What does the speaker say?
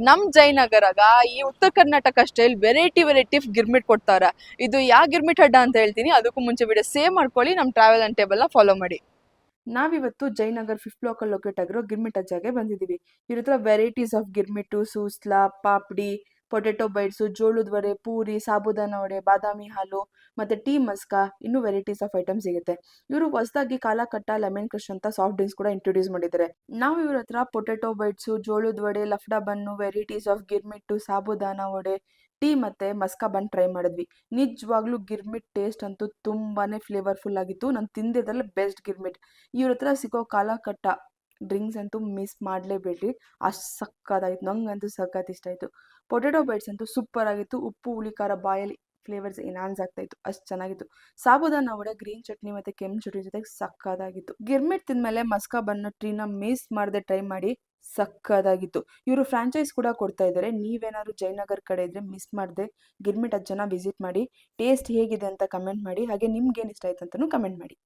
ನಮ್ ಜಯನಗರಾಗ ಈ ಉತ್ತರ ಕರ್ನಾಟಕ ಸ್ಟೈಲ್ ವೆರೈಟಿ ಗಿರ್ಮಿಟ್ ಕೊಡ್ತಾರ. ಇದು ಯಾ ಗಿರ್ಮಿಟ್ ಅಡ್ಡ ಅಂತ ಹೇಳ್ತೀನಿ. ಅದಕ್ಕೂ ಮುಂಚೆ ವಿಡಿಯೋ ಸೇವ್ ಮಾಡ್ಕೊಳ್ಳಿ, ನಮ್ ಟ್ರಾವೆಲ್ ಅಂಡ್ ಟೇಬಲ್ ನ ಫಾಲೋ ಮಾಡಿ. ನಾವಿವತ್ತು ಜಯನಗರ್ 5th ಬ್ಲಾಕ್ ಅಲ್ಲಿ ಲೊಕೇಟ್ ಆಗಿರೋ ಗಿರ್ಮಿಟ್ ಅಜ್ಜಾಗೆ ಬಂದಿದ್ದೀವಿ. ಇವ್ರ ಹತ್ರ varieties of girmit, susla, papdi, potato bites, ಜೋಳದ ವಡೆ, ಪೂರಿ, ಸಾಬುದಾನ ವಡೆ, ಬಾದಾಮಿ ಹಾಲು ಮತ್ತೆ ಟೀ ಮಸ್ಕಾ, ಇನ್ನೂ ವೆರೈಟೀಸ್ ಆಫ್ ಐಟಮ್ ಸಿಗುತ್ತೆ. ಇವರು ಹೊಸದಾಗಿ ಕಾಲಕಟ್ಟ, ಲೆಮನ್ ಕ್ರಶ್ ಅಂತ ಸಾಫ್ಟ್ ಡ್ರಿಂಕ್ಸ್ ಕೂಡ ಇಂಟ್ರೊಡ್ಯೂಸ್ ಮಾಡಿದ್ದಾರೆ. ನಾವು ಇವ್ರ ಹತ್ರ ಪೊಟೆಟೊ ಬೈಟ್ಸು, ಜೋಳದ ವಡೆ, ಲಫ್ಡಾ bun, varieties of girmit, sabudana vada, tea ಮತ್ತೆ ಮಸ್ಕಾ ಬನ್ ಟ್ರೈ ಮಾಡಿದ್ವಿ. ನಿಜವಾಗ್ಲೂ ಗಿರ್ಮಿಟ್ ಟೇಸ್ಟ್ ಅಂತೂ ತುಂಬಾನೇ ಫ್ಲೇವರ್ಫುಲ್ ಆಗಿತ್ತು. ನಾನು ತಿಂದಿದ್ರಲ್ಲಿ ಬೆಸ್ಟ್ ಗಿರ್ಮಿಟ್. ಇವ್ರ ಹತ್ರ ಸಿಗೋ ಕಾಲಕಟ್ಟ ಡ್ರಿಂಕ್ಸ್ ಅಂತೂ ಮಿಸ್ ಮಾಡಲೇಬೇಡ್ರಿ, ಅಷ್ಟು ಸಕ್ಕತ್ತಾಗಿತ್ತು. ನಂಗಂತೂ ಸಖತ್ ಇಷ್ಟ ಆಯಿತು. ಪೊಟೆಟೊ ಬೈಟ್ಸ್ ಅಂತೂ ಸೂಪರ್ ಆಗಿತ್ತು. ಉಪ್ಪು ಹುಳಿ ಖಾರ ಬಾಯಲ್ಲಿ ಫ್ಲೇವರ್ಸ್ ಎನ್ಹಾನ್ಸ್ ಆಗ್ತಾ ಇತ್ತು, ಅಷ್ಟು ಚೆನ್ನಾಗಿತ್ತು. ಸಾಬುದಾನ ವಡೆ ಗ್ರೀನ್ ಚಟ್ನಿ ಮತ್ತೆ ಕೆಂಪು ಚಟ್ನಿ ಜೊತೆಗೆ ಸಕ್ಕತ್ತಾಗಿತ್ತು. ಗಿರ್ಮಿಟ್ ತಿಂದ್ಮೇಲೆ ಮಸ್ಕಾ ಬನ್ನ ಟ್ರೀನ ಮಿಸ್ ಮಾಡದೆ ಟ್ರೈ ಮಾಡಿ, ಸಕ್ಕತ್ತಾಗಿತ್ತು. ಇವರು ಫ್ರಾಂಚೈಸ್ ಕೂಡ ಕೊಡ್ತಾ ಇದ್ದಾರೆ. ನೀವೇನಾದ್ರು ಜಯನಗರ್ ಕಡೆ ಇದ್ರೆ ಮಿಸ್ ಮಾಡದೆ ಗಿರ್ಮಿಟ್ ಅಜ್ಜನ ವಿಸಿಟ್ ಮಾಡಿ. ಟೇಸ್ಟ್ ಹೇಗಿದೆ ಅಂತ ಕಮೆಂಟ್ ಮಾಡಿ. ಹಾಗೆ ನಿಮ್ಗೆ ಏನು ಇಷ್ಟ ಆಯ್ತು ಅಂತಲೂ ಕಮೆಂಟ್ ಮಾಡಿ.